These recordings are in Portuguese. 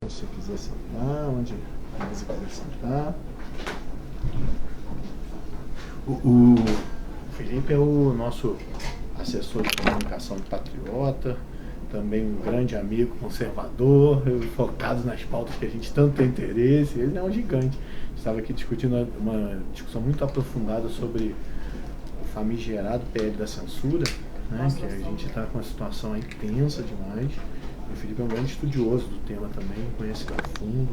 Se você quiser sentar, onde você quiser sentar. O Felipe é o nosso assessor de comunicação do Patriota, também um grande amigo conservador, focado nas pautas que a gente tanto tem interesse. Ele é um gigante. Estava aqui discutindo uma discussão muito aprofundada sobre o famigerado PL da censura, né, que a gente está com uma situação aí tensa demais. O Felipe é um grande estudioso do tema também, conhece a fundo.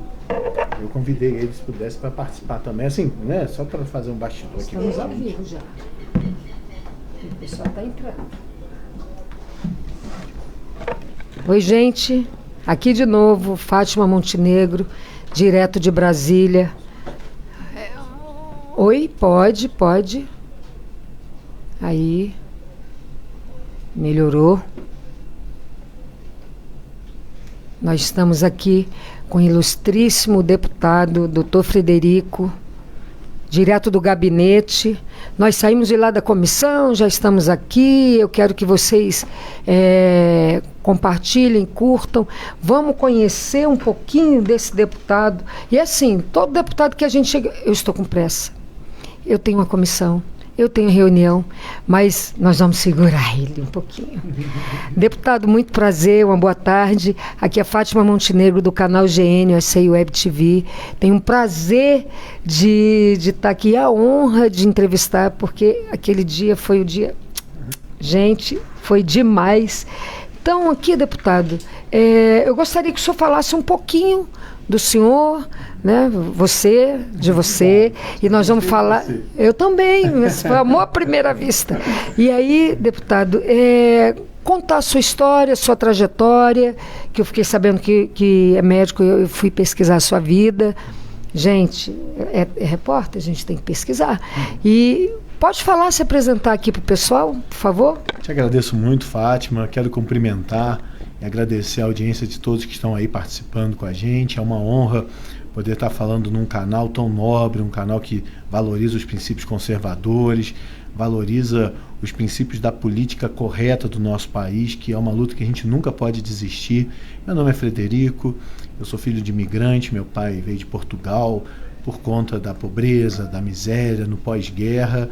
Eu convidei ele, se pudesse, para participar também, assim, né? Só para fazer um bastidor aqui. Estamos ao vivo já. O pessoal está entrando. Oi, gente. Aqui de novo, Fátima Montenegro, direto de Brasília. Oi, pode. Aí. Melhorou. Nós estamos aqui com o ilustríssimo deputado Dr. Frederico, direto do gabinete. Nós saímos de lá da comissão, já estamos aqui. Eu quero que vocês compartilhem, curtam. Vamos conhecer um pouquinho desse deputado. E assim, todo deputado que a gente chega... Eu estou com pressa. Eu tenho uma comissão. Eu tenho reunião, mas nós vamos segurar ele um pouquinho. Deputado, muito prazer, uma boa tarde. Aqui é Fátima Montenegro, do canal GN, USA Web TV. Tenho um prazer de estar aqui, a honra de entrevistar, porque aquele dia foi o dia... Gente, foi demais. Então, aqui, deputado, eu gostaria que o senhor falasse um pouquinho do senhor, né? De você, e nós vamos falar... Eu também, mas foi amor à primeira vista. E aí, deputado, contar a sua história, a sua trajetória, que eu fiquei sabendo que é médico, eu fui pesquisar a sua vida. Gente, é repórter, a gente tem que pesquisar. E pode falar, se apresentar aqui para o pessoal, por favor? Te agradeço muito, Fátima, quero cumprimentar e agradecer a audiência de todos que estão aí participando com a gente. É uma honra poder estar falando num canal tão nobre, um canal que valoriza os princípios conservadores, valoriza os princípios da política correta do nosso país, que é uma luta que a gente nunca pode desistir. Meu nome é Frederico, eu sou filho de imigrante, meu pai veio de Portugal por conta da pobreza, da miséria, no pós-guerra.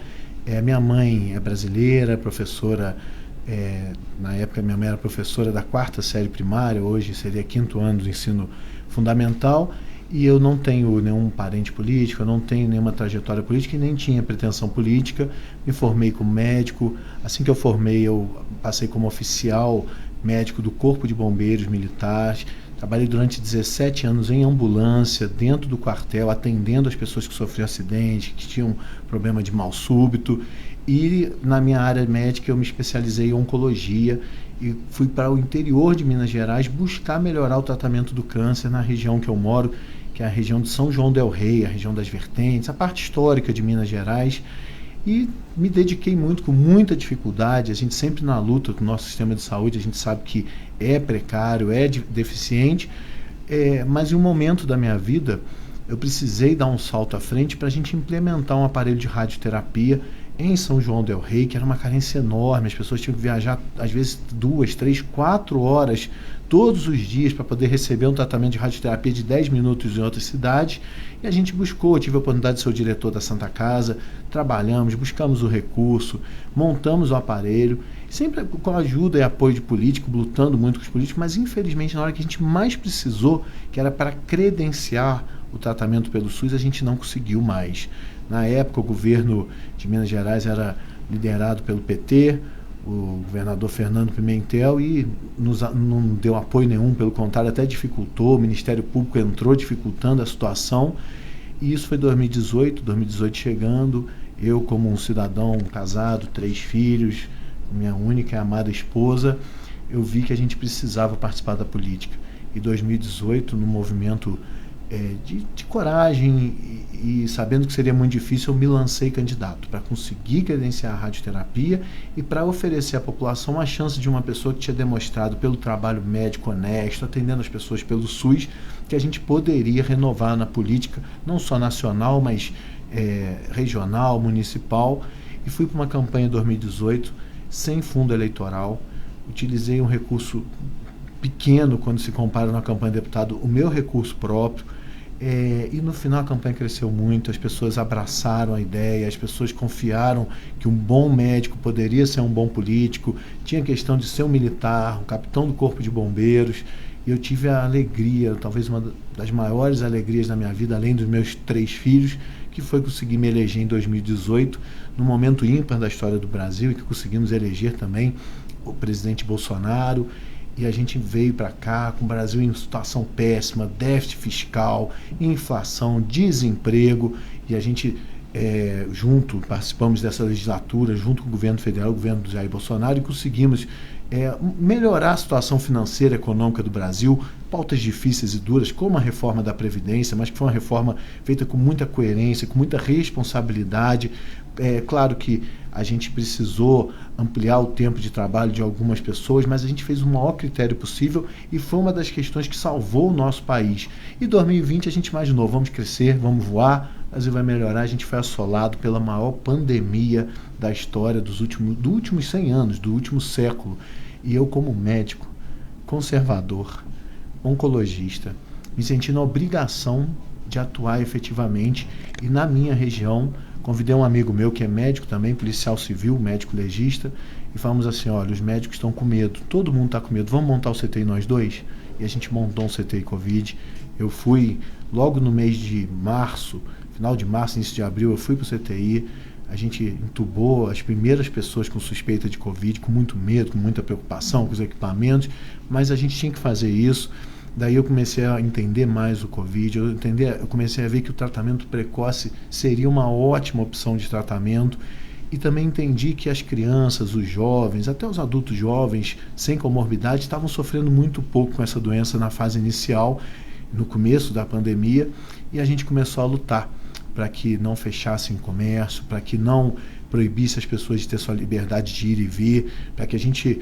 Minha mãe é brasileira, professora... na época minha mãe era professora da 4ª série primária, hoje seria 5º ano do ensino fundamental, e eu não tenho nenhum parente político, eu não tenho nenhuma trajetória política e nem tinha pretensão política. Me formei como médico. Assim que eu formei, eu passei como oficial médico do Corpo de Bombeiros Militares. Trabalhei durante 17 anos em ambulância, dentro do quartel, atendendo as pessoas que sofriam acidente, que tinham problema de mal súbito. E na minha área médica eu me especializei em oncologia e fui para o interior de Minas Gerais buscar melhorar o tratamento do câncer na região que eu moro, que é a região de São João del Rei, a região das vertentes, a parte histórica de Minas Gerais. E me dediquei muito, com muita dificuldade. A gente sempre na luta com o nosso sistema de saúde, a gente sabe que é precário, é deficiente, mas em um momento da minha vida eu precisei dar um salto à frente para a gente implementar um aparelho de radioterapia em São João del Rei, que era uma carência enorme. As pessoas tinham que viajar, às vezes, 2, 3, 4 horas todos os dias para poder receber um tratamento de radioterapia de 10 minutos em outras cidades. E a gente buscou, eu tive a oportunidade de ser o diretor da Santa Casa, trabalhamos, buscamos o recurso, montamos o aparelho, sempre com a ajuda e apoio de político, lutando muito com os políticos, mas infelizmente na hora que a gente mais precisou, que era para credenciar o tratamento pelo SUS, a gente não conseguiu mais. Na época, o governo de Minas Gerais era liderado pelo PT, o governador Fernando Pimentel, e não deu apoio nenhum, pelo contrário, até dificultou. O Ministério Público entrou dificultando a situação. E isso foi 2018 chegando, eu como um cidadão casado, 3 filhos, minha única e amada esposa, eu vi que a gente precisava participar da política. Em 2018, no movimento de coragem e sabendo que seria muito difícil, eu me lancei candidato para conseguir credenciar a radioterapia e para oferecer à população a chance de uma pessoa que tinha demonstrado pelo trabalho médico honesto, atendendo as pessoas pelo SUS, que a gente poderia renovar na política, não só nacional, mas regional, municipal. E fui para uma campanha em 2018 sem fundo eleitoral, utilizei um recurso pequeno quando se compara na campanha de deputado o meu recurso próprio. E no final a campanha cresceu muito, as pessoas abraçaram a ideia, as pessoas confiaram que um bom médico poderia ser um bom político, tinha questão de ser um militar, um capitão do corpo de bombeiros, e eu tive a alegria, talvez uma das maiores alegrias da minha vida, além dos meus 3 filhos, que foi conseguir me eleger em 2018, num momento ímpar da história do Brasil, e que conseguimos eleger também o presidente Bolsonaro. E a gente veio para cá com o Brasil em situação péssima, déficit fiscal, inflação, desemprego, e a gente participamos dessa legislatura junto com o governo federal, o governo do Jair Bolsonaro, e conseguimos melhorar a situação financeira e econômica do Brasil, pautas difíceis e duras, como a reforma da Previdência, mas que foi uma reforma feita com muita coerência, com muita responsabilidade. Claro que a gente precisou ampliar o tempo de trabalho de algumas pessoas, mas a gente fez o maior critério possível e foi uma das questões que salvou o nosso país. E 2020 a gente imaginou, vamos crescer, vamos voar, o Brasil vai melhorar. A gente foi assolado pela maior pandemia da história dos últimos 100 anos, do último século. E eu, como médico, conservador, oncologista, me senti na obrigação de atuar efetivamente, e na minha região convidei um amigo meu que é médico também, policial civil, médico legista, e falamos assim: olha, os médicos estão com medo, todo mundo está com medo, vamos montar o CTI nós dois? E a gente montou um CTI Covid. Eu fui logo no mês de março, final de março, início de abril, eu fui para o CTI. A gente entubou as primeiras pessoas com suspeita de Covid, com muito medo, com muita preocupação, com os equipamentos, mas a gente tinha que fazer isso. Daí eu comecei a entender mais o Covid, eu comecei a ver que o tratamento precoce seria uma ótima opção de tratamento, e também entendi que as crianças, os jovens, até os adultos jovens sem comorbidade estavam sofrendo muito pouco com essa doença na fase inicial, no começo da pandemia, e a gente começou a lutar para que não fechassem comércio, para que não proibisse as pessoas de ter sua liberdade de ir e vir, para que a gente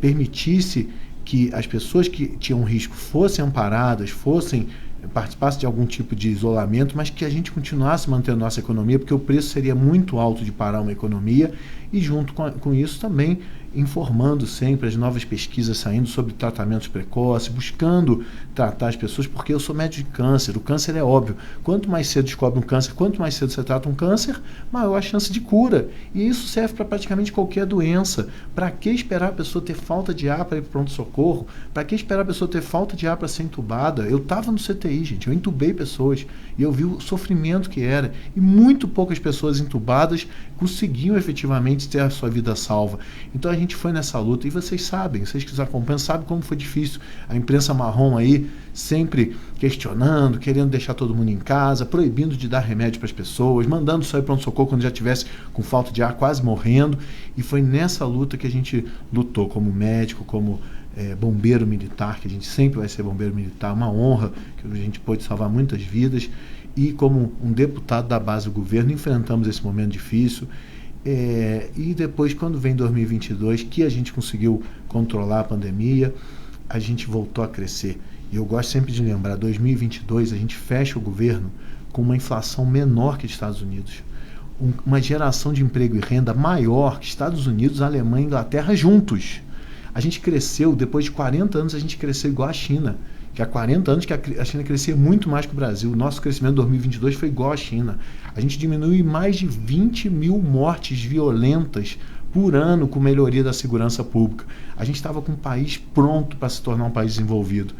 permitisse que as pessoas que tinham risco fossem amparadas, participassem de algum tipo de isolamento, mas que a gente continuasse mantendo nossa economia, porque o preço seria muito alto de parar uma economia, e junto com isso também informando sempre as novas pesquisas saindo sobre tratamentos precoces, buscando tratar as pessoas, porque eu sou médico de câncer. O câncer é óbvio, quanto mais cedo descobre um câncer, quanto mais cedo você trata um câncer, maior a chance de cura, e isso serve para praticamente qualquer doença. Para que esperar a pessoa ter falta de ar para ir para o pronto-socorro? Para que esperar a pessoa ter falta de ar para ser entubada? Eu estava no CTI, gente, eu entubei pessoas e eu vi o sofrimento que era, e muito poucas pessoas entubadas conseguiam efetivamente ter a sua vida salva. Então a gente foi nessa luta, e vocês sabem, vocês que nos acompanham sabem como foi difícil. A imprensa marrom aí sempre questionando, querendo deixar todo mundo em casa, proibindo de dar remédio para as pessoas, mandando só ir pronto-socorro quando já estivesse com falta de ar, quase morrendo. E foi nessa luta que a gente lutou como médico, como bombeiro militar, que a gente sempre vai ser bombeiro militar, uma honra, que a gente pôde salvar muitas vidas, e como um deputado da base do governo enfrentamos esse momento difícil. E depois, quando vem 2022, que a gente conseguiu controlar a pandemia, a gente voltou a crescer. E eu gosto sempre de lembrar, 2022 a gente fecha o governo com uma inflação menor que Estados Unidos, uma geração de emprego e renda maior que Estados Unidos, Alemanha e Inglaterra juntos. A gente cresceu, depois de 40 anos, a gente cresceu igual a China, que há 40 anos que a China crescia muito mais que o Brasil. O nosso crescimento em 2022 foi igual à China. A gente diminuiu mais de 20 mil mortes violentas por ano com melhoria da segurança pública. A gente estava com um país pronto para se tornar um país desenvolvido.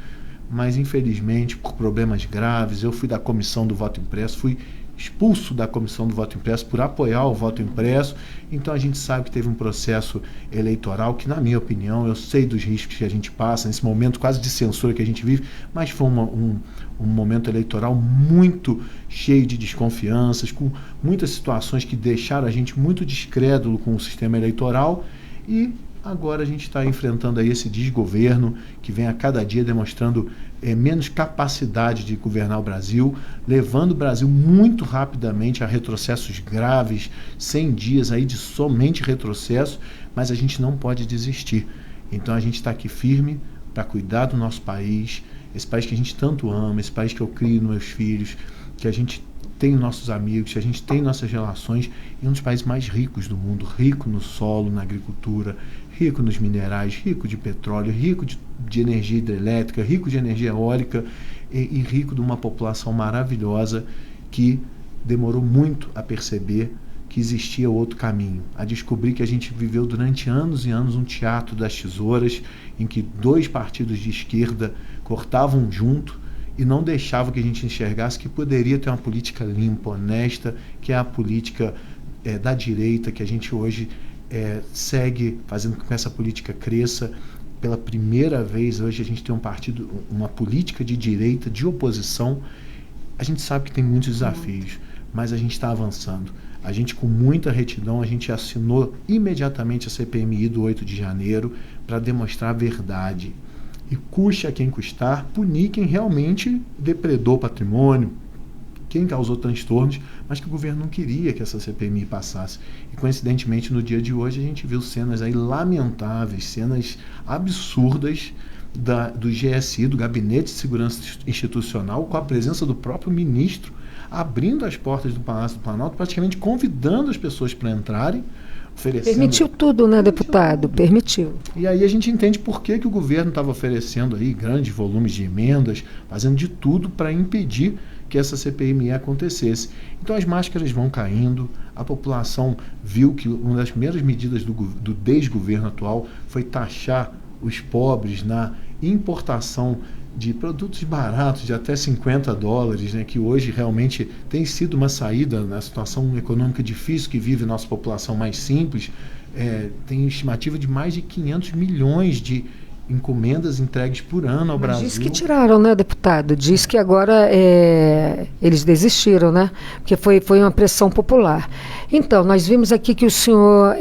Mas, infelizmente, por problemas graves, eu fui da comissão do voto impresso, fui expulso da comissão do voto impresso por apoiar o voto impresso. Então a gente sabe que teve um processo eleitoral que, na minha opinião, eu sei dos riscos que a gente passa nesse momento quase de censura que a gente vive, mas foi um momento eleitoral muito cheio de desconfianças, com muitas situações que deixaram a gente muito descrédulo com o sistema eleitoral. E agora a gente está enfrentando aí esse desgoverno que vem a cada dia demonstrando menos capacidade de governar o Brasil, levando o Brasil muito rapidamente a retrocessos graves, 100 dias aí de somente retrocesso, mas a gente não pode desistir. Então a gente está aqui firme para cuidar do nosso país, esse país que a gente tanto ama, esse país que eu crio nos meus filhos, que a gente tem nossos amigos, que a gente tem nossas relações, e um dos países mais ricos do mundo, rico no solo, na agricultura, rico nos minerais, rico de petróleo, rico de energia hidrelétrica, rico de energia eólica e rico de uma população maravilhosa que demorou muito a perceber que existia outro caminho, a descobrir que a gente viveu durante anos e anos um teatro das tesouras, em que dois partidos de esquerda cortavam junto e não deixavam que a gente enxergasse que poderia ter uma política limpa, honesta, que é a política da direita, que a gente hoje segue fazendo com que essa política cresça. Pela primeira vez hoje a gente tem um partido, uma política de direita, de oposição. A gente sabe que tem muitos desafios, mas a gente está avançando. A gente, com muita retidão, a gente assinou imediatamente a CPMI do 8 de janeiro para demonstrar a verdade. E custe a quem custar, punir quem realmente depredou patrimônio, quem causou transtornos, mas que o governo não queria que essa CPMI passasse. E, coincidentemente, no dia de hoje, a gente viu cenas aí lamentáveis, cenas absurdas do GSI, do Gabinete de Segurança Institucional, com a presença do próprio ministro, abrindo as portas do Palácio do Planalto, praticamente convidando as pessoas para entrarem, oferecendo... Permitiu tudo, né, deputado? Permitiu. E aí a gente entende por que o governo estava oferecendo aí grandes volumes de emendas, fazendo de tudo para impedir que essa CPMI acontecesse. Então as máscaras vão caindo, a população viu que uma das primeiras medidas do desgoverno atual foi taxar os pobres na importação de produtos baratos, de até $50, né, que hoje realmente tem sido uma saída na situação econômica difícil que vive nossa população mais simples. Tem estimativa de mais de 500 milhões de encomendas entregues por ano ao Brasil. Diz que tiraram, né, deputado? Diz que agora eles desistiram, né? Porque foi uma pressão popular. Então, nós vimos aqui que o senhor,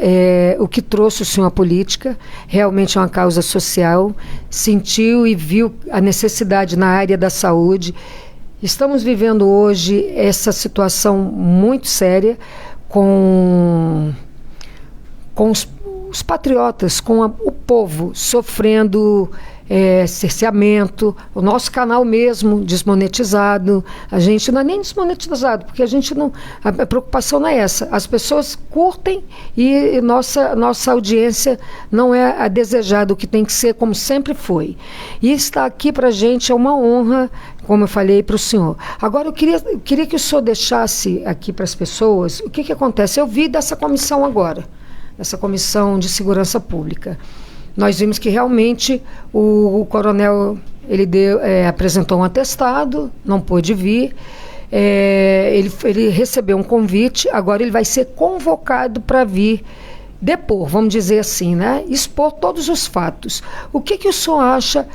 o que trouxe o senhor à política, realmente é uma causa social, sentiu e viu a necessidade na área da saúde. Estamos vivendo hoje essa situação muito séria com os patriotas, com o povo sofrendo cerceamento, o nosso canal mesmo desmonetizado. A gente não é nem desmonetizado, porque a gente não, a preocupação não é essa. As pessoas curtem e nossa audiência não é a desejada, o que tem que ser como sempre foi. E estar aqui para a gente é uma honra, como eu falei para o senhor. Agora eu queria que o senhor deixasse aqui para as pessoas o que acontece. Eu vi dessa comissão agora, essa Comissão de Segurança Pública. Nós vimos que realmente o coronel ele apresentou um atestado, não pôde vir, ele recebeu um convite, agora ele vai ser convocado para vir depor, vamos dizer assim, né? Expor todos os fatos. O que o senhor acha,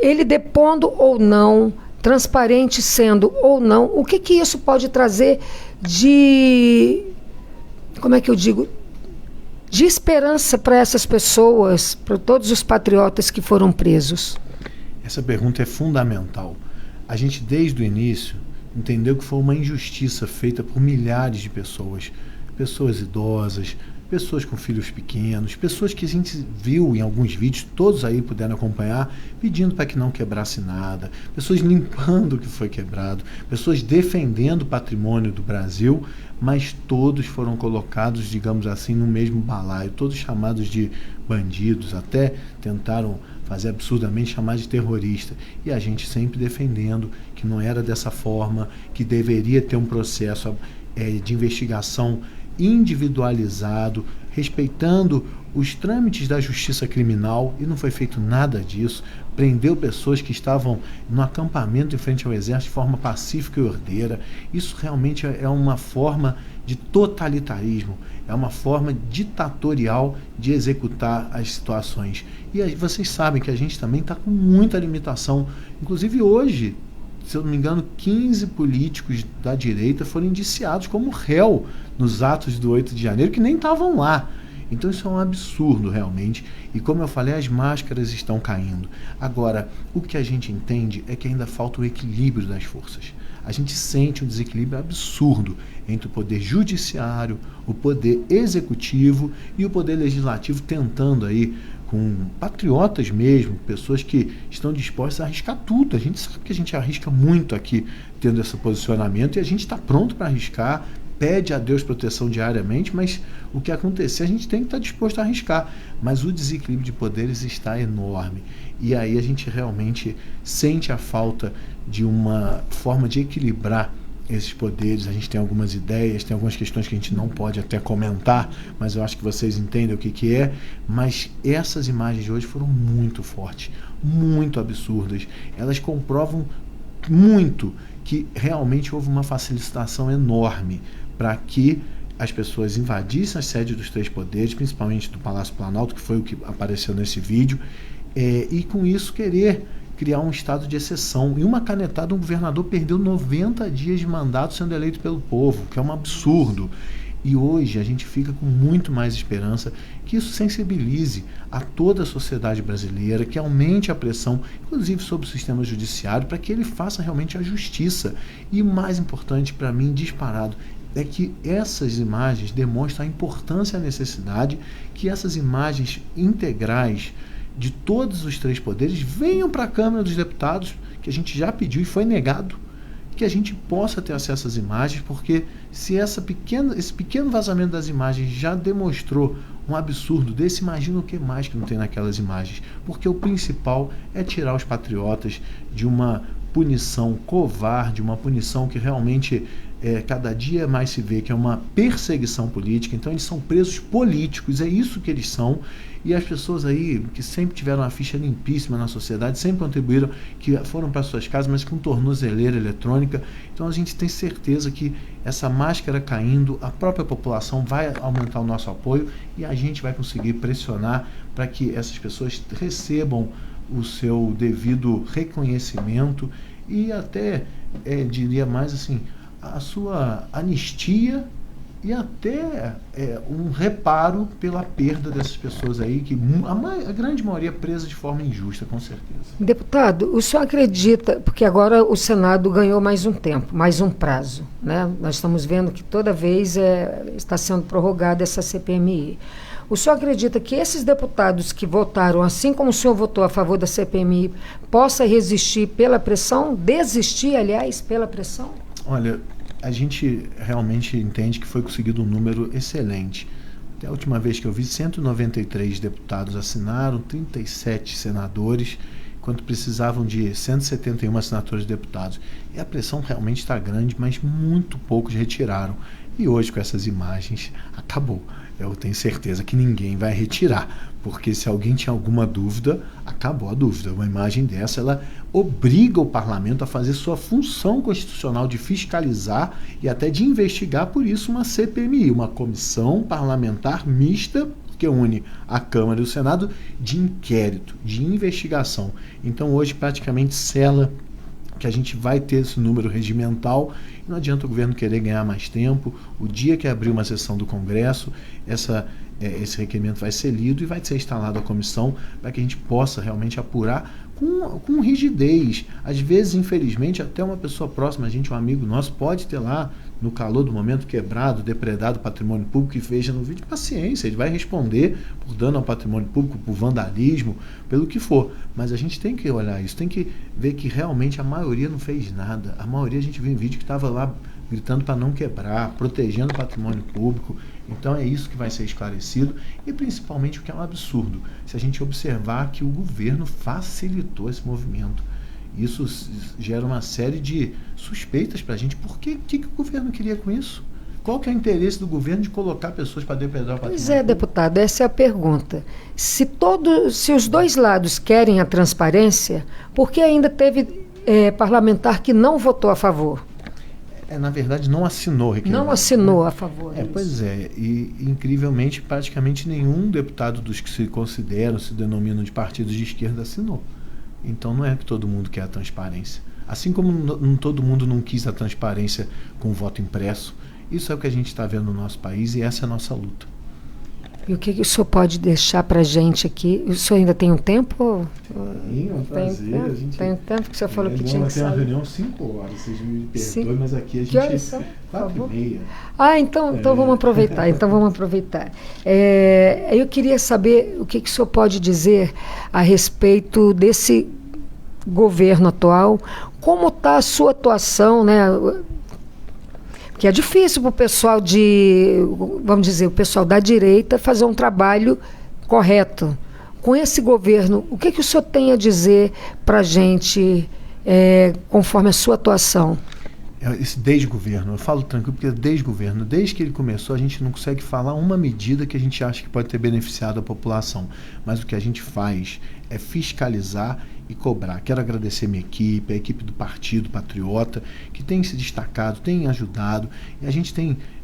ele depondo ou não, transparente sendo ou não, o que isso pode trazer de, como é que eu digo, de esperança para essas pessoas, para todos os patriotas que foram presos? Essa pergunta é fundamental. A gente, desde o início, entendeu que foi uma injustiça feita por milhares de pessoas. Pessoas idosas, pessoas com filhos pequenos, pessoas que a gente viu em alguns vídeos, todos aí puderam acompanhar, pedindo para que não quebrasse nada, pessoas limpando o que foi quebrado, pessoas defendendo o patrimônio do Brasil, mas todos foram colocados, digamos assim, no mesmo balaio, todos chamados de bandidos, até tentaram fazer absurdamente chamar de terrorista. E a gente sempre defendendo que não era dessa forma, que deveria ter um processo de investigação individualizado, respeitando os trâmites da justiça criminal, e não foi feito nada disso. Prendeu pessoas que estavam no acampamento em frente ao exército de forma pacífica e ordeira. Isso realmente é uma forma de totalitarismo, é uma forma ditatorial de executar as situações. E aí, vocês sabem que a gente também está com muita limitação. Inclusive hoje, se eu não me engano, 15 políticos da direita foram indiciados como réu nos atos do 8 de janeiro, que nem estavam lá. Então isso é um absurdo realmente, e como eu falei, as máscaras estão caindo. Agora, o que a gente entende é que ainda falta o equilíbrio das forças. A gente sente um desequilíbrio absurdo entre o poder judiciário, o poder executivo e o poder legislativo, tentando aí, com patriotas mesmo, pessoas que estão dispostas a arriscar tudo. A gente sabe que a gente arrisca muito aqui tendo esse posicionamento, e a gente está pronto para arriscar pede a Deus proteção diariamente, mas o que acontecer a gente tem que estar disposto a arriscar. Mas o desequilíbrio de poderes está enorme. E aí a gente realmente sente a falta de uma forma de equilibrar esses poderes. A gente tem algumas ideias, tem algumas questões que a gente não pode até comentar, mas eu acho que vocês entendem o que é. Mas essas imagens de hoje foram muito fortes, muito absurdas. Elas comprovam muito que realmente houve uma facilitação enorme para que as pessoas invadissem a sede dos três poderes, principalmente do Palácio Planalto, que foi o que apareceu nesse vídeo, e com isso querer criar um estado de exceção. Em uma canetada, um governador perdeu 90 dias de mandato sendo eleito pelo povo, que é um absurdo. E hoje a gente fica com muito mais esperança que isso sensibilize a toda a sociedade brasileira, que aumente a pressão, inclusive sobre o sistema judiciário, para que ele faça realmente a justiça. E o mais importante para mim, disparado, é que essas imagens demonstram a importância e a necessidade que essas imagens integrais de todos os três poderes venham para a Câmara dos Deputados, que a gente já pediu e foi negado, que a gente possa ter acesso às imagens, porque se esse pequeno vazamento das imagens já demonstrou um absurdo desse, imagina o que mais que não tem naquelas imagens. Porque o principal é tirar os patriotas de uma punição covarde, uma punição que realmente cada dia mais se vê que é uma perseguição política. Então eles são presos políticos, é isso que eles são. E as pessoas aí que sempre tiveram a ficha limpíssima na sociedade, sempre contribuíram, que foram para suas casas, mas com tornozeleira eletrônica. Então a gente tem certeza que essa máscara caindo, a própria população vai aumentar o nosso apoio e a gente vai conseguir pressionar para que essas pessoas recebam o seu devido reconhecimento e até, diria mais assim, a sua anistia e até um reparo pela perda dessas pessoas aí, que a grande maioria presa de forma injusta, com certeza. Deputado, o senhor acredita, porque agora o Senado ganhou mais um tempo, mais um prazo, né? Nós estamos vendo que toda vez está sendo prorrogada essa CPMI. O senhor acredita que esses deputados que votaram, assim como o senhor votou a favor da CPMI, possa resistir pela pressão, desistir, aliás, pela pressão? Olha, a gente realmente entende que foi conseguido um número excelente. Até a última vez que eu vi, 193 deputados assinaram, 37 senadores, enquanto precisavam de 171 assinaturas de deputados. E a pressão realmente está grande, mas muito poucos retiraram. E hoje, com essas imagens, acabou. Eu tenho certeza que ninguém vai retirar, porque se alguém tinha alguma dúvida, acabou a dúvida. Uma imagem dessa, ela obriga o parlamento a fazer sua função constitucional de fiscalizar e até de investigar, por isso, uma CPMI, uma comissão parlamentar mista, que une a Câmara e o Senado, de inquérito, de investigação. Então, hoje, praticamente sela que a gente vai ter esse número regimental. Não adianta o governo querer ganhar mais tempo. O dia que abrir uma sessão do Congresso, esse requerimento vai ser lido e vai ser instalada a comissão para que a gente possa realmente apurar com rigidez. Às vezes, infelizmente, até uma pessoa próxima a gente, um amigo nosso, pode ter lá, no calor do momento, quebrado, depredado patrimônio público e veja no vídeo. Paciência, ele vai responder por dano ao patrimônio público, por vandalismo, pelo que for. Mas a gente tem que olhar isso, tem que ver que realmente a maioria não fez nada. A maioria a gente viu em vídeo que estava lá gritando para não quebrar, protegendo o patrimônio público. Então é isso que vai ser esclarecido e principalmente o que é um absurdo, se a gente observar que o governo facilitou esse movimento. Isso gera uma série de suspeitas para a gente. Por que o governo queria com isso? Qual que é o interesse do governo de colocar pessoas para depredar o patrimônio? Pois é, deputado, essa é a pergunta. Se os dois lados querem a transparência, por que ainda teve parlamentar que não votou a favor? Na verdade, não assinou o requerimento. Não assinou a favor. Pois é. E, incrivelmente, praticamente nenhum deputado dos que se consideram, se denominam de partidos de esquerda, assinou. Então, não é que todo mundo quer a transparência. Assim como todo mundo não quis a transparência com o voto impresso. Isso é o que a gente está vendo no nosso país e essa é a nossa luta. E o que o senhor pode deixar para a gente aqui? O senhor ainda tem um tempo? Sim, é um prazer. Tem tempo que o senhor falou que tinha que sair. Uma reunião 5 horas, vocês me perdoem, mas aqui a gente... Que horas são? 4h30. Então vamos aproveitar. Eu queria saber o que o senhor pode dizer a respeito desse governo atual, como está a sua atuação, né? que é difícil para o pessoal vamos dizer, o pessoal da direita fazer um trabalho correto. Com esse governo, o que o senhor tem a dizer para a gente, conforme a sua atuação? Esse desgoverno, eu falo tranquilo porque desgoverno, desde que ele começou, a gente não consegue falar uma medida que a gente acha que pode ter beneficiado a população, mas o que a gente faz é fiscalizar e cobrar. Quero agradecer minha equipe, a equipe do Partido Patriota, que tem se destacado, tem ajudado, e a gente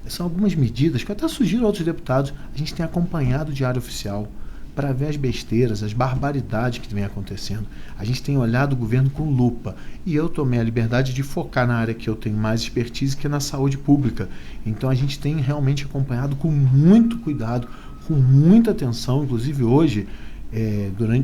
são algumas medidas que até sugiro a outros deputados, a gente tem acompanhado o Diário Oficial para ver as besteiras, as barbaridades que vem acontecendo. A gente tem olhado o governo com lupa, e eu tomei a liberdade de focar na área que eu tenho mais expertise, que é na saúde pública. Então a gente tem realmente acompanhado com muito cuidado, com muita atenção. Inclusive hoje,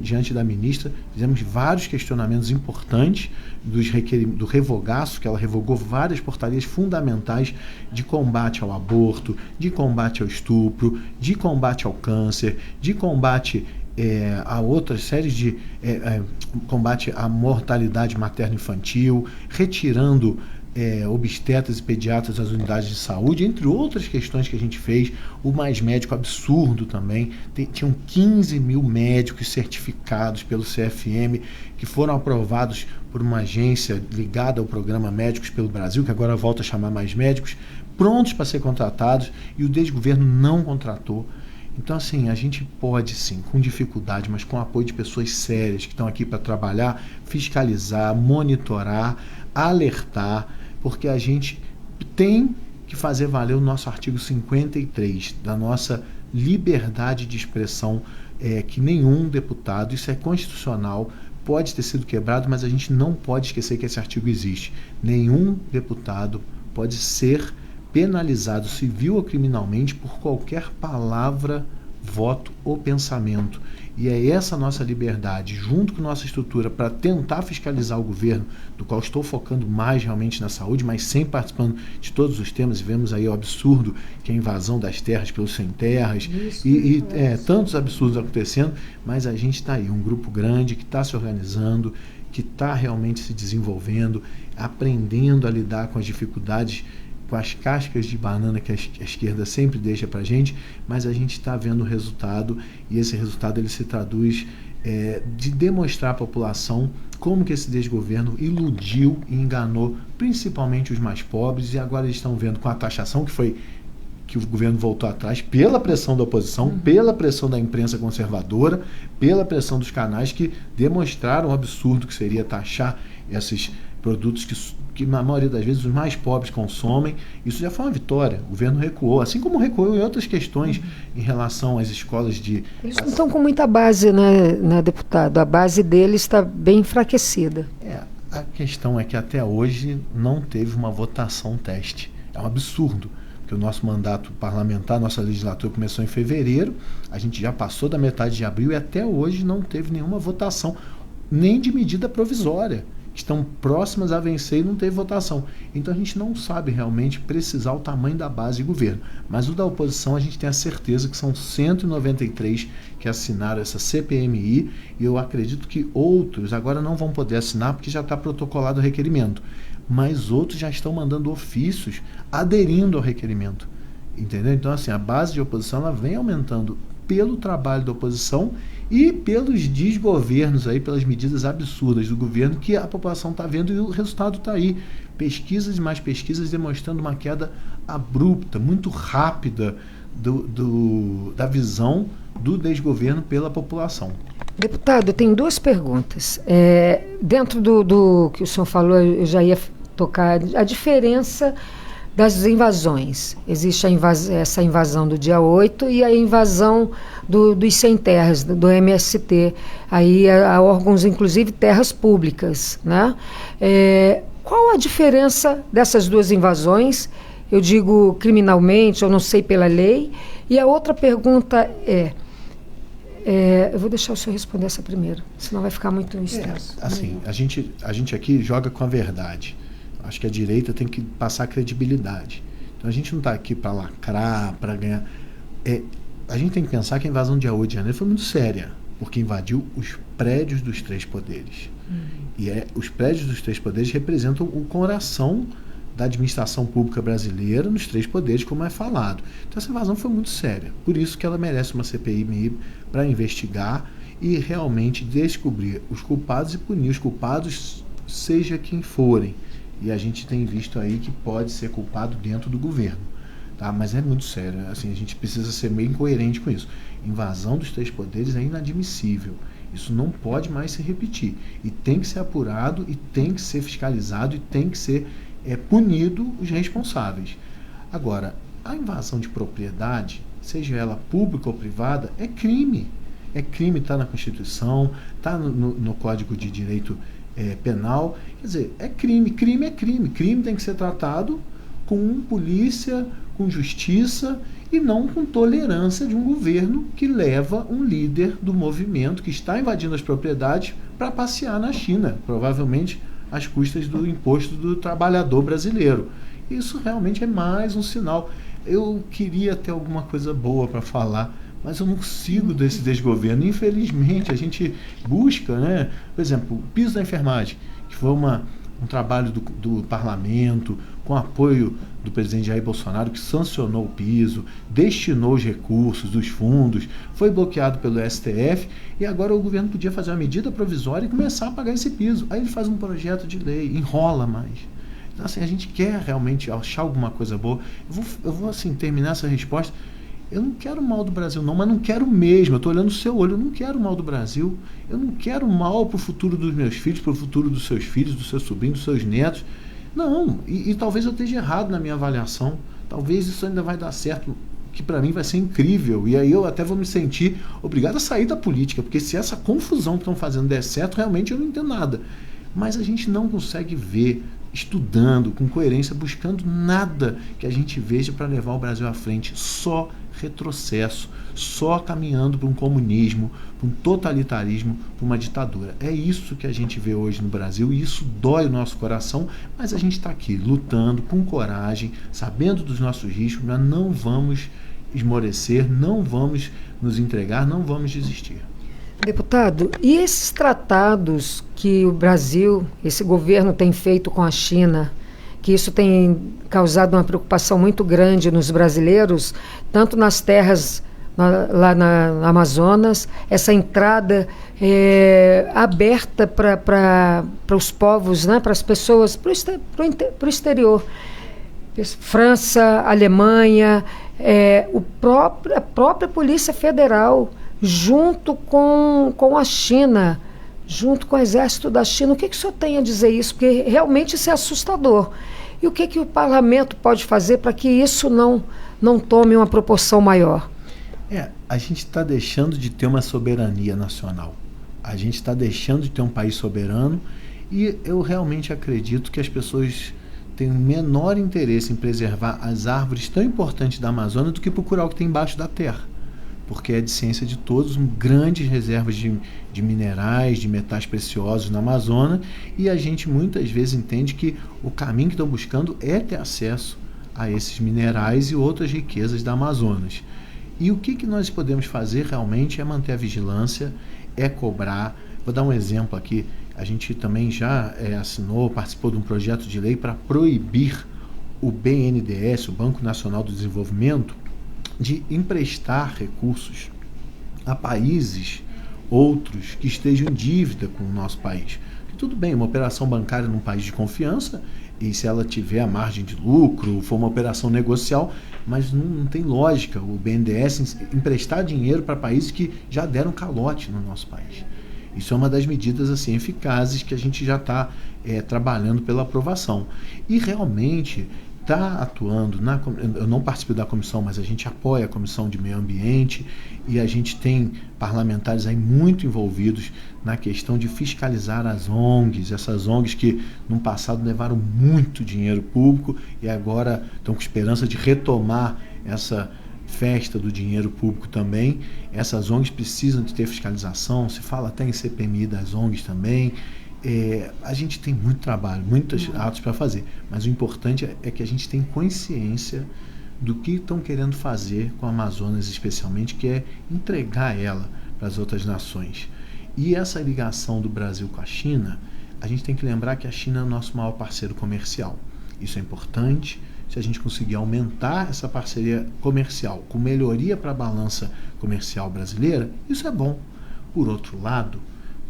diante da ministra, fizemos vários questionamentos importantes do revogaço, que ela revogou várias portarias fundamentais de combate ao aborto, de combate ao estupro, de combate ao câncer, de combate a outras séries de combate à mortalidade materno-infantil, retirando obstetras e pediatras das unidades de saúde, entre outras questões que a gente fez. O Mais Médico absurdo também. Tinham 15 mil médicos certificados pelo CFM que foram aprovados por uma agência ligada ao programa Médicos pelo Brasil, que agora volta a chamar Mais Médicos, prontos para ser contratados, e o desgoverno não contratou. Então, assim, a gente pode, sim, com dificuldade, mas com o apoio de pessoas sérias que estão aqui para trabalhar, fiscalizar, monitorar, alertar, porque a gente tem que fazer valer o nosso artigo 53 da nossa liberdade de expressão, que nenhum deputado, isso é constitucional, pode ter sido quebrado, mas a gente não pode esquecer que esse artigo existe. Nenhum deputado pode ser penalizado civil ou criminalmente por qualquer palavra, voto ou pensamento. E é essa nossa liberdade, junto com nossa estrutura, para tentar fiscalizar o governo, do qual estou focando mais realmente na saúde, mas sempre participando de todos os temas. E vemos aí o absurdo que é a invasão das terras pelos sem terras, e tantos absurdos acontecendo, mas a gente está aí, um grupo grande que está se organizando, que está realmente se desenvolvendo, aprendendo a lidar com as dificuldades, com as cascas de banana que a esquerda sempre deixa para a gente, mas a gente está vendo o resultado, e esse resultado ele se traduz de demonstrar à população como que esse desgoverno iludiu e enganou principalmente os mais pobres, e agora eles estão vendo com a taxação que o governo voltou atrás, pela pressão da oposição, pela pressão da imprensa conservadora, pela pressão dos canais que demonstraram o absurdo que seria taxar esses produtos que na maioria das vezes os mais pobres consomem. Isso já foi uma vitória. O governo recuou, assim como recuou em outras questões em relação às escolas de... Eles não estão com muita base, né, deputado? A base deles está bem enfraquecida. A questão é que até hoje não teve uma votação teste. É um absurdo, porque o nosso mandato parlamentar, nossa legislatura começou em fevereiro, a gente já passou da metade de abril e até hoje não teve nenhuma votação, nem de medida provisória. Estão próximas a vencer e não teve votação. Então a gente não sabe realmente precisar o tamanho da base de governo. Mas o da oposição a gente tem a certeza que são 193 que assinaram essa CPMI, e eu acredito que outros agora não vão poder assinar porque já está protocolado o requerimento. Mas outros já estão mandando ofícios aderindo ao requerimento. Entendeu? Então, assim, a base de oposição ela vem aumentando pelo trabalho da oposição e pelos desgovernos aí, pelas medidas absurdas do governo que a população está vendo, e o resultado está aí. Pesquisas e mais pesquisas demonstrando uma queda abrupta, muito rápida da visão do desgoverno pela população. Deputado, eu tenho duas perguntas. Dentro do que o senhor falou, eu já ia tocar a diferença das invasões. Existe essa invasão do dia 8 e a invasão dos sem terras, do MST. Aí há órgãos, inclusive terras públicas, né? Qual a diferença dessas duas invasões? Eu digo criminalmente, eu não sei pela lei. E a outra pergunta eu vou deixar o senhor responder essa primeiro, senão vai ficar muito extenso. Assim, a gente aqui joga com a verdade. Acho que a direita tem que passar credibilidade. Então a gente não está aqui para lacrar, para ganhar. A gente tem que pensar que a invasão do dia 8 de janeiro foi muito séria, porque invadiu os prédios dos três poderes. E os prédios dos três poderes representam o coração da administração pública brasileira nos 3 poderes, como é falado. Então essa invasão foi muito séria, por isso que ela merece uma CPI para investigar e realmente descobrir os culpados e punir os culpados, seja quem forem. E a gente tem visto aí que pode ser culpado dentro do governo. Tá? Mas é muito sério, assim, a gente precisa ser bem coerente com isso. Invasão dos 3 poderes é inadmissível. Isso não pode mais se repetir. E tem que ser apurado, e tem que ser fiscalizado, e tem que ser punido os responsáveis. Agora, a invasão de propriedade, seja ela pública ou privada, é crime. É crime, está na Constituição, está no Código de Direito Penal. Quer dizer, é crime. Crime é crime. Crime tem que ser tratado com polícia, com justiça e não com tolerância de um governo que leva um líder do movimento que está invadindo as propriedades para passear na China, provavelmente às custas do imposto do trabalhador brasileiro. Isso realmente é mais um sinal. Eu queria ter alguma coisa boa para falar, mas eu não consigo desse desgoverno. Infelizmente, a gente busca, né? Por exemplo, o piso da enfermagem, que foi um trabalho do parlamento, com apoio do presidente Jair Bolsonaro, que sancionou o piso, destinou os recursos dos fundos, foi bloqueado pelo STF, e agora o governo podia fazer uma medida provisória e começar a pagar esse piso. Aí ele faz um projeto de lei, enrola mais. Então, assim, a gente quer realmente achar alguma coisa boa. Eu vou assim, terminar essa resposta. Eu não quero mal do Brasil, não, mas não quero mesmo. Eu estou olhando o seu olho, eu não quero mal do Brasil. Eu não quero mal para o futuro dos meus filhos, para o futuro dos seus filhos, dos seus sobrinhos, dos seus netos. Não, e talvez eu esteja errado na minha avaliação. Talvez isso ainda vai dar certo, que para mim vai ser incrível. E aí eu até vou me sentir obrigado a sair da política, porque se essa confusão que estão fazendo der certo, realmente eu não entendo nada. Mas a gente não consegue ver, estudando, com coerência, buscando nada que a gente veja para levar o Brasil à frente. Só retrocesso, só caminhando para um comunismo, para um totalitarismo, para uma ditadura. É isso que a gente vê hoje no Brasil e isso dói o nosso coração, mas a gente está aqui lutando com coragem, sabendo dos nossos riscos, mas não vamos esmorecer, não vamos nos entregar, não vamos desistir. Deputado, e esses tratados que o Brasil, esse governo tem feito com a China, que isso tem causado uma preocupação muito grande nos brasileiros, tanto nas terras lá na Amazonas, essa entrada aberta para os povos, né, para as pessoas, para o exterior. França, Alemanha, a própria Polícia Federal, junto com a China, junto com o exército da China. O que o senhor tem a dizer isso? Porque realmente isso é assustador. E o que o parlamento pode fazer para que isso não tome uma proporção maior? A gente está deixando de ter uma soberania nacional. A gente está deixando de ter um país soberano e eu realmente acredito que as pessoas têm o menor interesse em preservar as árvores tão importantes da Amazônia do que procurar o que tem embaixo da terra. Porque é de ciência de todos, grandes reservas de minerais, de metais preciosos na Amazônia, e a gente muitas vezes entende que o caminho que estão buscando é ter acesso a esses minerais e outras riquezas da Amazonas. E o que nós podemos fazer realmente é manter a vigilância, é cobrar. Vou dar um exemplo aqui, a gente também já participou de um projeto de lei para proibir o BNDES, o Banco Nacional do Desenvolvimento, de emprestar recursos a países outros que estejam em dívida com o nosso país. E tudo bem, uma operação bancária num país de confiança, e se ela tiver a margem de lucro, for uma operação negocial, mas não tem lógica o BNDES emprestar dinheiro para países que já deram calote no nosso país. Isso é uma das medidas assim, eficazes que a gente já está trabalhando pela aprovação. E realmente está atuando, eu não participo da comissão, mas a gente apoia a Comissão de Meio Ambiente e a gente tem parlamentares aí muito envolvidos na questão de fiscalizar as ONGs, essas ONGs que no passado levaram muito dinheiro público e agora estão com esperança de retomar essa festa do dinheiro público também. Essas ONGs precisam de ter fiscalização, se fala até em CPMI das ONGs também. A gente tem muito trabalho, muitos atos para fazer, mas o importante é que a gente tem consciência do que estão querendo fazer com a Amazonas especialmente, que é entregar ela para as outras nações. E essa ligação do Brasil com a China, a gente tem que lembrar que a China é o nosso maior parceiro comercial. Isso é importante. Se a gente conseguir aumentar essa parceria comercial com melhoria para a balança comercial brasileira, isso é bom. Por outro lado,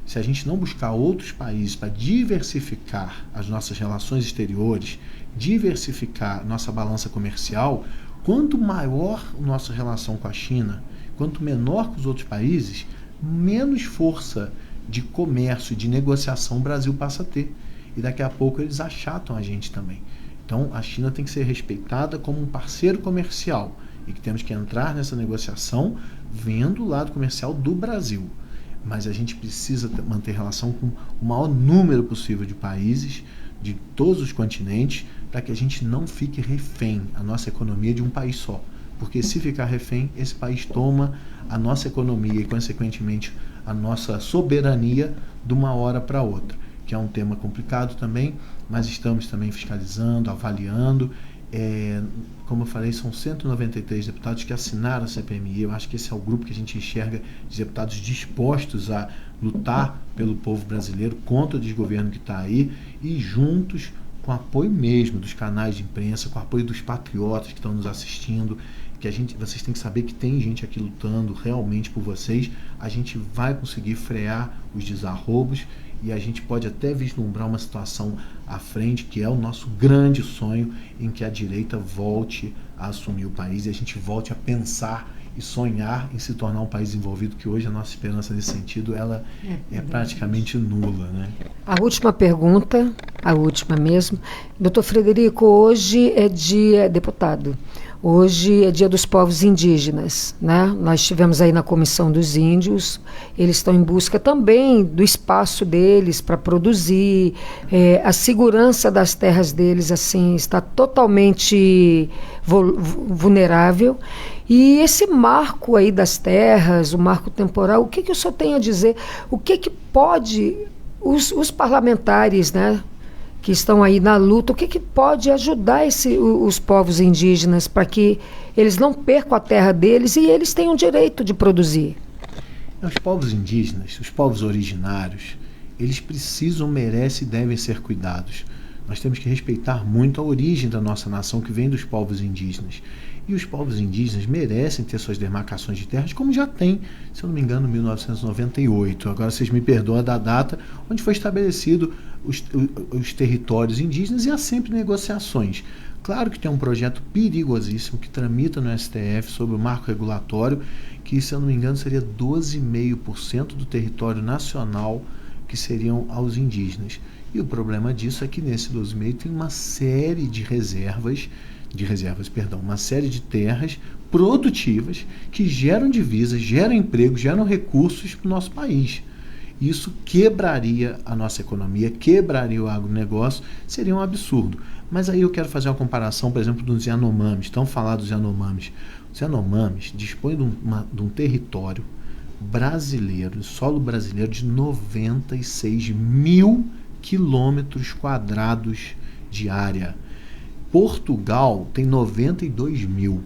se a gente não buscar outros países para diversificar as nossas relações exteriores, diversificar nossa balança comercial, quanto maior a nossa relação com a China, quanto menor com os outros países, menos força de comércio e de negociação o Brasil passa a ter. E daqui a pouco eles achatam a gente também. Então a China tem que ser respeitada como um parceiro comercial e que temos que entrar nessa negociação vendo o lado comercial do Brasil. Mas a gente precisa manter relação com o maior número possível de países, de todos os continentes, para que a gente não fique refém, a nossa economia, de um país só. Porque se ficar refém, esse país toma a nossa economia e, consequentemente, a nossa soberania de uma hora para outra, que é um tema complicado também, mas estamos também fiscalizando, avaliando. Como eu falei, são 193 deputados que assinaram a CPMI. Eu acho que esse é o grupo que a gente enxerga de deputados dispostos a lutar pelo povo brasileiro contra o desgoverno que está aí, e juntos, com apoio mesmo dos canais de imprensa, com apoio dos patriotas que estão nos assistindo, que vocês têm que saber que tem gente aqui lutando realmente por vocês. A gente vai conseguir frear os desarrobos e a gente pode até vislumbrar uma situação à frente, que é o nosso grande sonho, em que a direita volte a assumir o país e a gente volte a pensar e sonhar em se tornar um país desenvolvido, que hoje a nossa esperança nesse sentido ela é praticamente nula, né? A última pergunta, a última mesmo. Doutor Frederico, hoje é dia, deputado, hoje é dia dos povos indígenas, né? Nós estivemos aí na Comissão dos Índios, eles estão em busca também do espaço deles para produzir, a segurança das terras deles assim está totalmente vulnerável. E esse marco aí das terras, o marco temporal, o que o senhor tem a dizer? O que pode, os parlamentares, né, que estão aí na luta, o que pode ajudar os povos indígenas para que eles não percam a terra deles e eles tenham direito de produzir? Os povos indígenas, os povos originários, eles precisam, merecem e devem ser cuidados. Nós temos que respeitar muito a origem da nossa nação, que vem dos povos indígenas. E os povos indígenas merecem ter suas demarcações de terras, como já tem, se eu não me engano, em 1998. Agora vocês me perdoam da data onde foi estabelecido os territórios indígenas, e há sempre negociações. Claro que tem um projeto perigosíssimo que tramita no STF sobre o marco regulatório, que, se eu não me engano, seria 12,5% do território nacional que seriam aos indígenas. E o problema disso é que nesse 12,5% tem uma série de uma série de terras produtivas que geram divisas, geram emprego, geram recursos para o nosso país. Isso quebraria a nossa economia, quebraria o agronegócio, seria um absurdo. Mas aí eu quero fazer uma comparação, por exemplo, dos Yanomamis. Estão falando dos Yanomamis. Os Yanomamis dispõem de um território brasileiro, solo brasileiro, de 96 mil quilômetros quadrados de área. Portugal tem 92 mil.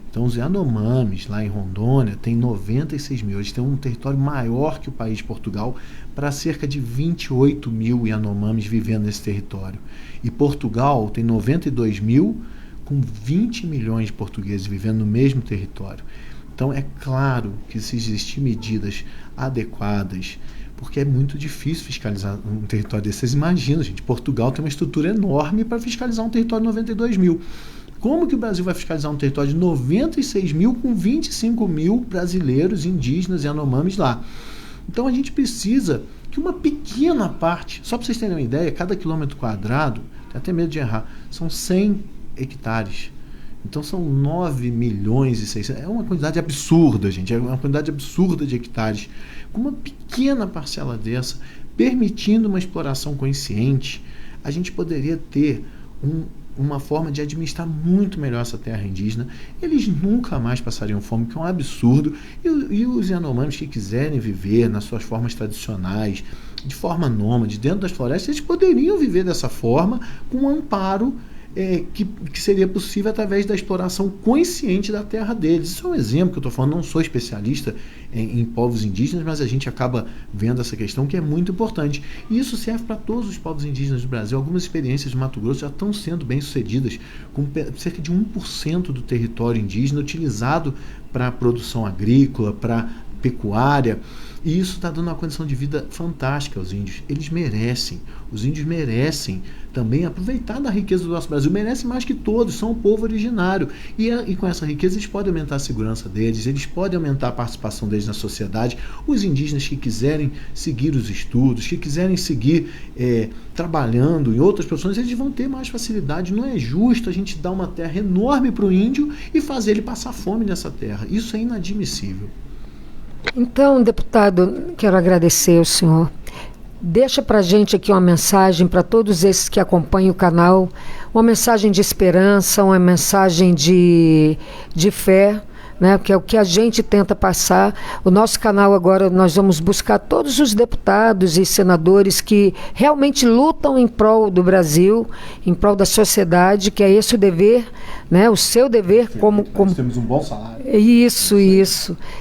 Então os Yanomamis, lá em Rondônia, tem 96 mil. Eles têm um território maior que o país de Portugal, para cerca de 28 mil Yanomamis vivendo nesse território. E Portugal tem 92 mil, com 20 milhões de portugueses vivendo no mesmo território. Então é claro que, se existir medidas adequadas, porque é muito difícil fiscalizar um território desse. Vocês imaginam, gente, Portugal tem uma estrutura enorme para fiscalizar um território de 92 mil. Como que o Brasil vai fiscalizar um território de 96 mil com 25 mil brasileiros, indígenas e Yanomamis lá? Então a gente precisa que uma pequena parte, só para vocês terem uma ideia, cada quilômetro quadrado, tem até medo de errar, são 100 hectares. Então são 9 milhões e 600. É uma quantidade absurda, gente. É uma quantidade absurda de hectares. Com uma pequena parcela dessa, permitindo uma exploração consciente, a gente poderia ter uma forma de administrar muito melhor essa terra indígena. Eles nunca mais passariam fome, que é um absurdo. E os Yanomamis que quiserem viver nas suas formas tradicionais, de forma nômade, dentro das florestas, eles poderiam viver dessa forma, com um amparo que seria possível através da exploração consciente da terra deles. Isso é um exemplo que eu estou falando, não sou especialista em povos indígenas, mas a gente acaba vendo essa questão que é muito importante. E isso serve para todos os povos indígenas do Brasil. Algumas experiências de Mato Grosso já estão sendo bem sucedidas, com cerca de 1% do território indígena utilizado para produção agrícola, para pecuária, e isso está dando uma condição de vida fantástica aos índios. Eles merecem, os índios merecem também aproveitar da riqueza do nosso Brasil, merecem mais que todos, são o povo originário, e com essa riqueza eles podem aumentar a segurança deles, eles podem aumentar a participação deles na sociedade. Os indígenas que quiserem seguir os estudos, que quiserem seguir trabalhando em outras profissões, eles vão ter mais facilidade. Não é justo a gente dar uma terra enorme para o índio e fazer ele passar fome nessa terra. Isso é inadmissível. Então, deputado, quero agradecer ao senhor. Deixa para a gente aqui uma mensagem para todos esses que acompanham o canal, uma mensagem de esperança, uma mensagem de fé, né, que é o que a gente tenta passar. O nosso canal agora, nós vamos buscar todos os deputados e senadores que realmente lutam em prol do Brasil, em prol da sociedade, que é esse o dever, né, o seu dever como... Nós temos um bom salário. Isso.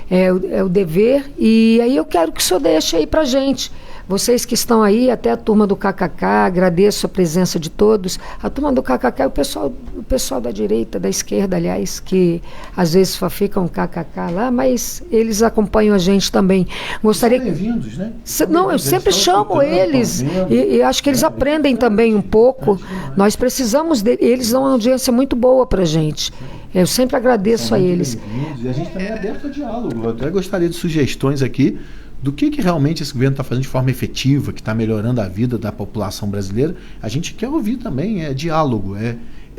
É o dever. E aí eu quero que o senhor deixe aí pra gente. Vocês que estão aí, até a turma do KKK, agradeço a presença de todos. A turma do KKK é o pessoal da direita, da esquerda, aliás, que às vezes só ficam KKK lá, mas eles acompanham a gente também. Gostaria São bem-vindos, né? Não, eu sempre chamo eles e acho que eles aprendem também um pouco. Nós precisamos deles, eles dão uma audiência muito boa pra gente. Eu sempre agradeço a eles. E a gente também é aberto a diálogo. Eu até gostaria de sugestões aqui do que realmente esse governo está fazendo de forma efetiva, que está melhorando a vida da população brasileira. A gente quer ouvir também, diálogo.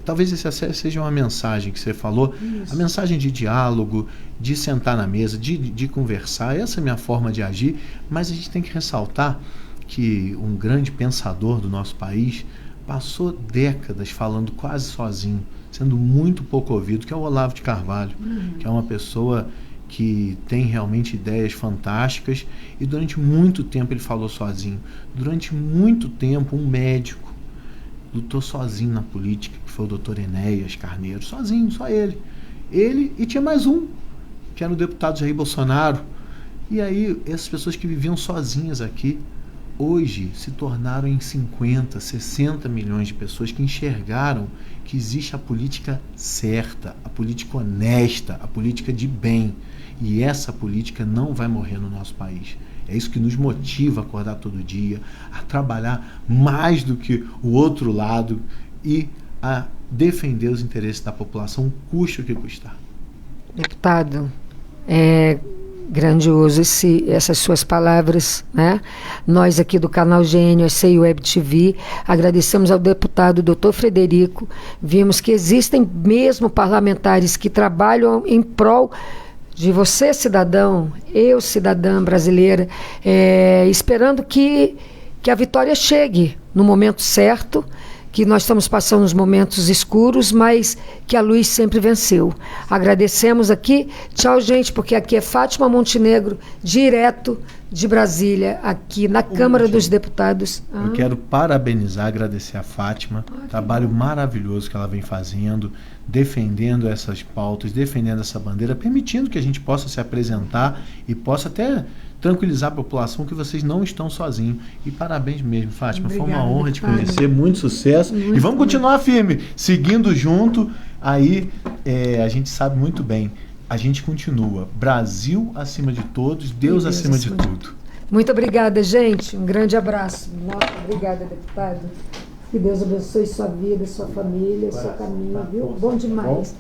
Talvez essa seja uma mensagem que você falou, isso. A mensagem de diálogo, de sentar na mesa, de conversar. Essa é a minha forma de agir, mas a gente tem que ressaltar que um grande pensador do nosso país passou décadas falando quase sozinho, sendo muito pouco ouvido, que é o Olavo de Carvalho, que é uma pessoa que tem realmente ideias fantásticas, e durante muito tempo ele falou sozinho. Durante muito tempo um médico lutou sozinho na política, que foi o Dr. Enéas Carneiro, sozinho, só ele. Ele e tinha mais um, que era o deputado Jair Bolsonaro. E aí essas pessoas que viviam sozinhas aqui, hoje se tornaram em 50, 60 milhões de pessoas que enxergaram que existe a política certa, a política honesta, a política de bem. E essa política não vai morrer no nosso país. É isso que nos motiva a acordar todo dia, a trabalhar mais do que o outro lado e a defender os interesses da população, custe o que custar. Deputado, grandioso essas suas palavras, né? Nós aqui do canal GNOC e Web TV agradecemos ao deputado Dr. Frederico. Vimos que existem mesmo parlamentares que trabalham em prol de você, cidadão, eu, cidadã brasileira, esperando que a vitória chegue no momento certo, que nós estamos passando uns momentos escuros, mas que a luz sempre venceu. Agradecemos aqui. Tchau, gente, porque aqui é Fátima Montenegro, direto de Brasília, aqui na Câmara dos Deputados. Eu quero parabenizar, agradecer a Fátima, trabalho maravilhoso que ela vem fazendo, defendendo essas pautas, defendendo essa bandeira, permitindo que a gente possa se apresentar e possa até tranquilizar a população que vocês não estão sozinhos. E parabéns mesmo, Fátima. Obrigada, foi uma honra te conhecer, muito sucesso. E vamos continuar firme, seguindo junto. Aí a gente sabe muito bem, a gente continua. Brasil acima de todos, Deus acima de tudo. Muito obrigada, gente. Um grande abraço. Nossa, obrigada, deputado. Que Deus abençoe sua vida, sua família, seu caminho, viu? Bom demais.